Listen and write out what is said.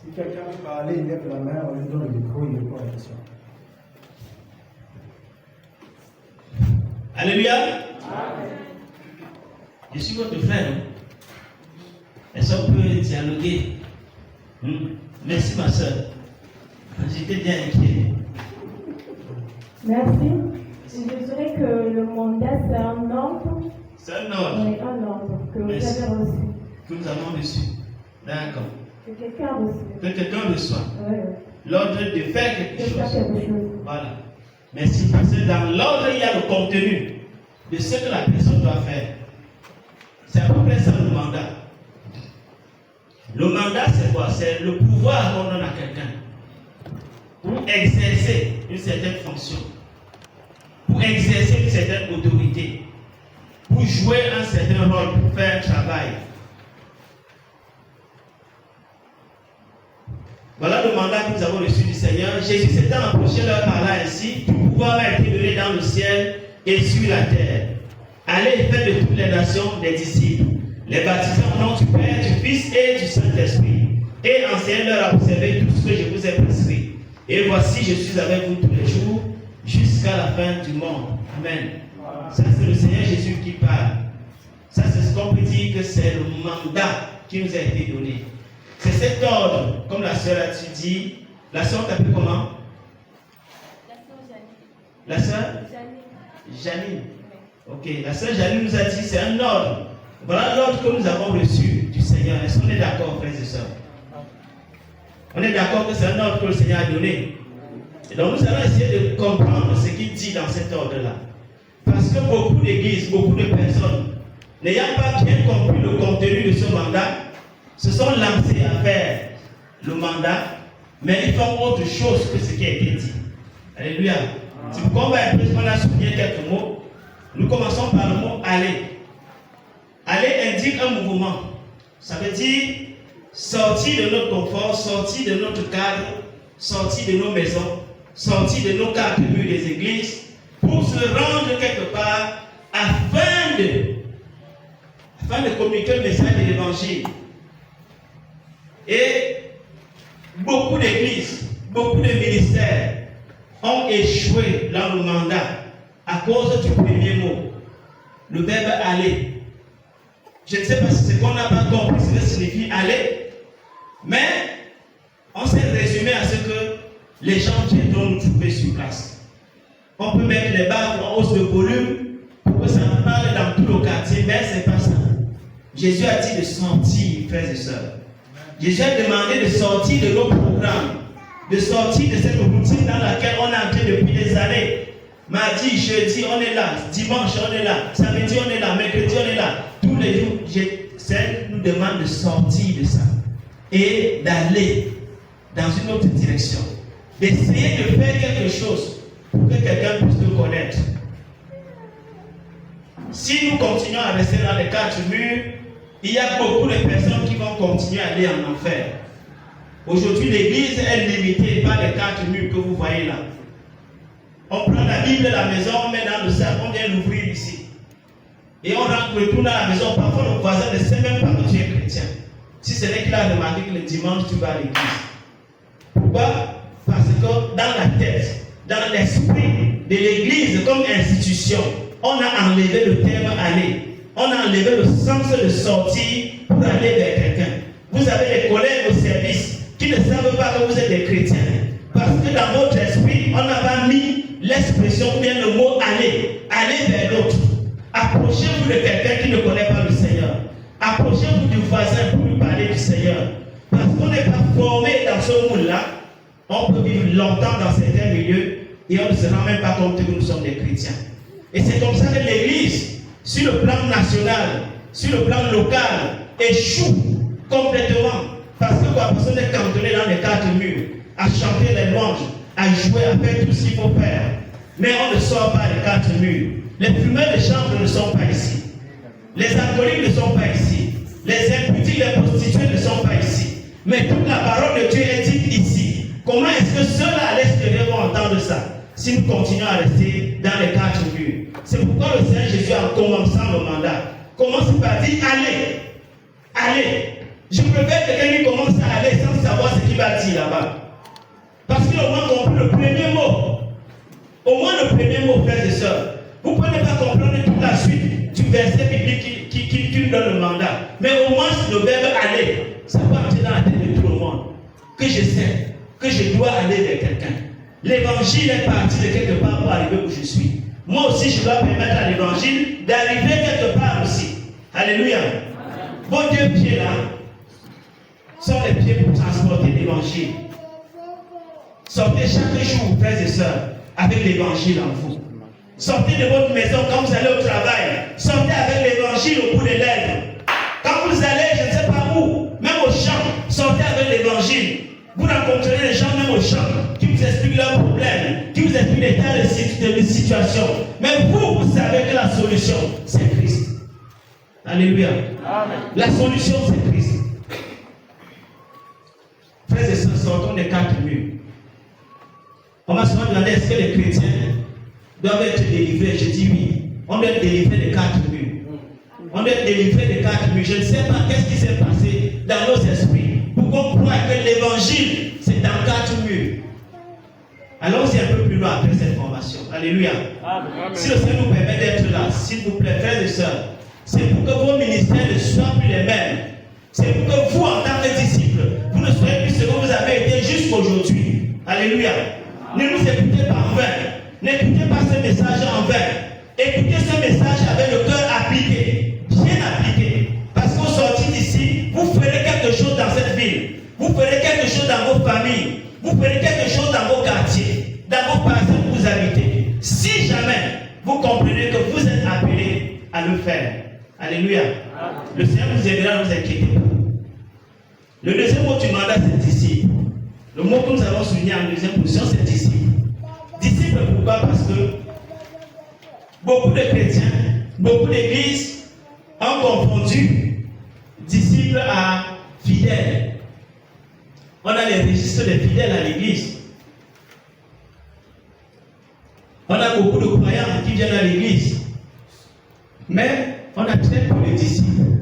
Si quelqu'un veut parler, il lève la main, on lui donne le micro, il répond à la question. Alléluia. Amen. Je suis votre frère. Est-ce qu'on peut dialoguer? Merci ma soeur. J'étais bien inquiet. Merci. Je dirais que le mandat, c'est un ordre. C'est un ordre. Oui, un ordre que vous avez reçu. Que nous avons reçu. D'accord. Que quelqu'un a reçu. Que quelqu'un reçoit. Oui. L'ordre de faire quelque chose. Quelque chose. Voilà. Merci. Parce que dans l'ordre, il y a le contenu de ce que la personne doit faire. C'est à peu près ça le mandat. Le mandat, c'est quoi? C'est le pouvoir qu'on donne à quelqu'un pour exercer une certaine fonction, pour exercer une certaine autorité, pour jouer un certain rôle, pour faire un travail. Voilà le mandat que nous avons reçu du Seigneur. Jésus s'était approché leur par là ainsi. Tout pouvoir m'a été donné dans le ciel et sur la terre. Allez et faites de toutes les nations des disciples, les baptisant au nom du Père, du Fils et du Saint-Esprit, et enseignez-leur à observer tout ce que je vous ai prescrit. Et voici, je suis avec vous tous les jours, jusqu'à la fin du monde. Amen. Ça, c'est le Seigneur Jésus qui parle. Ça, c'est ce qu'on peut dire que c'est le mandat qui nous a été donné. C'est cet ordre, comme la sœur a dit. La sœur t'appelle comment? La sœur Janine. Ok, la sœur Janine nous a dit c'est un ordre. Voilà l'ordre que nous avons reçu du Seigneur. Est-ce qu'on est d'accord, frères et sœurs? On est d'accord que c'est un ordre que le Seigneur a donné. Et donc nous allons essayer de comprendre ce qu'il dit dans cet ordre-là. Parce que beaucoup d'églises, beaucoup de personnes, n'ayant pas bien compris le contenu de ce mandat, se sont lancés à faire le mandat, mais ils font autre chose que ce qui a été dit. Alléluia. Si vous comprenez un peu, on a souligné quelques mots. Nous commençons par le mot aller. Aller indique un mouvement. Ça veut dire sortir de notre confort, sortir de notre cadre, sortir de nos maisons, sortir de nos quatre murs des églises, pour se rendre quelque part afin de communiquer le message de l'évangile. Et beaucoup d'églises, beaucoup de ministères ont échoué dans le mandat à cause du premier mot, le verbe aller. Je ne sais pas si c'est qu'on n'a pas compris ce que signifie aller, mais on s'est résumé à ce que les gens viendront nous trouver sur place. On peut mettre les barres en hausse de volume pour que ça parle dans tout le quartier, mais ce n'est pas ça. Jésus a dit de sortir, frères et sœurs. Jésus a demandé de sortir de nos programmes, de sortir de cette routine dans laquelle on est entré depuis des années. Mardi, jeudi, on est là. Dimanche, on est là. Samedi, on est là. Mercredi, on est là. Tous les jours, Seigneur nous demande de sortir de ça et d'aller dans une autre direction. D'essayer de faire quelque chose pour que quelqu'un puisse nous connaître. Si nous continuons à rester dans les quatre murs, il y a beaucoup de personnes qui vont continuer à aller en enfer. Aujourd'hui, l'église est limitée par les quatre murs que vous voyez là. On prend la Bible de la maison, on met dans le sac, on vient l'ouvrir ici. Et on rentre, retourne à la maison. Parfois, le voisin ne sait même pas que tu es chrétien. Si ce n'est qu'il a remarqué que le dimanche, tu vas à l'église. Pourquoi? Parce que dans la tête, dans l'esprit de l'église comme institution, on a enlevé le terme aller. On a enlevé le sens de sortir pour aller vers quelqu'un. Vous avez des collègues au service qui ne savent pas que vous êtes des chrétiens. Parce que dans votre esprit, on n'a pas mis l'expression ou bien le mot aller. Aller vers l'autre. Approchez-vous de quelqu'un qui ne connaît pas le Seigneur. Approchez-vous du voisin pour lui parler du Seigneur. Parce qu'on n'est pas formé dans ce monde-là. On peut vivre longtemps dans certains milieux et on ne se rend même pas compte que nous sommes des chrétiens. Et c'est comme ça que l'Église, sur le plan national, sur le plan local, échoue complètement. Parce que la personne est cantonnée dans les quatre murs, à chanter les louanges, à jouer, à faire tout ce qu'il faut faire. Mais on ne sort pas des quatre murs. Les fumeurs de chanvre ne sont pas ici. Les alcooliques ne sont pas ici. Les impudiques, les prostituées ne sont pas ici. Mais toute la parole de Dieu est dite ici. Comment est-ce que ceux-là à l'extérieur vont entendre ça si nous continuons à rester dans les quatre murs? C'est pourquoi le Seigneur Jésus, en commençant le mandat, commence par dire allez. Allez. Je préfère quelqu'un qui commence à aller sans savoir ce qu'il va dire là-bas. Parce qu'il a au moins compris le premier mot. Au moins le premier mot, frères et sœurs. Vous ne pouvez pas comprendre toute la suite du verset biblique qui nous donne le mandat. Mais au moins le verbe aller, ça va entrer dans la tête de tout le monde. Que je sais que je dois aller vers quelqu'un. L'évangile est parti de quelque part pour arriver où je suis. Moi aussi, je dois permettre à l'évangile d'arriver quelque part aussi. Alléluia. Vos deux pieds là sont les pieds pour transporter l'évangile. Sortez chaque jour, frères et sœurs, avec l'évangile en vous. Sortez de votre maison quand vous allez au travail. Sortez avec l'évangile au bout des lèvres. Quand vous allez, je ne sais pas où, même au champ, sortez avec l'évangile. Vous rencontrerez les gens même au champ qui vous expliquent leurs problèmes, qui vous expliquent des tas de situations. Mais vous savez que la solution, c'est Christ. Alléluia. Amen. La solution, c'est Christ. Frères et sœurs, sortons des quatre murs. On m'a souvent demandé est-ce que les chrétiens doivent être délivrés. Je dis oui. On doit être délivré des quatre murs. On doit être délivré des quatre murs. Je ne sais pas qu'est-ce qui s'est passé dans nos esprits pour qu'on croie que l'évangile, c'est dans quatre murs. Allons-y un peu plus loin après cette formation. Alléluia. Amen. Si le Seigneur nous permet d'être là, s'il vous plaît, frères et sœurs, c'est pour que vos ministères ne soient plus les mêmes. C'est pour que vous, en tant que disciples, vous ne soyez plus ce que vous avez été jusqu'aujourd'hui. Alléluia. Ne nous écoutez pas en vain. N'écoutez pas ce message en vain. Écoutez ce message avec le cœur appliqué, bien appliqué. Parce qu'au sortir d'ici, vous ferez quelque chose dans cette ville. Vous ferez quelque chose dans vos familles. Vous ferez quelque chose dans vos quartiers, dans vos parcelles où vous habitez. Si jamais vous comprenez que vous êtes appelés à le faire. Alléluia. Le Seigneur vous aidera, ne vous inquiétez pas. Le deuxième mot du mandat, c'est disciple. Le mot que nous avons souligné en deuxième position, c'est disciple. Disciple, pourquoi? Parce que beaucoup de chrétiens, beaucoup d'églises ont confondu disciple à fidèle. On a les registres des fidèles à l'église. On a beaucoup de croyants qui viennent à l'église. Mais on a très peu de disciples.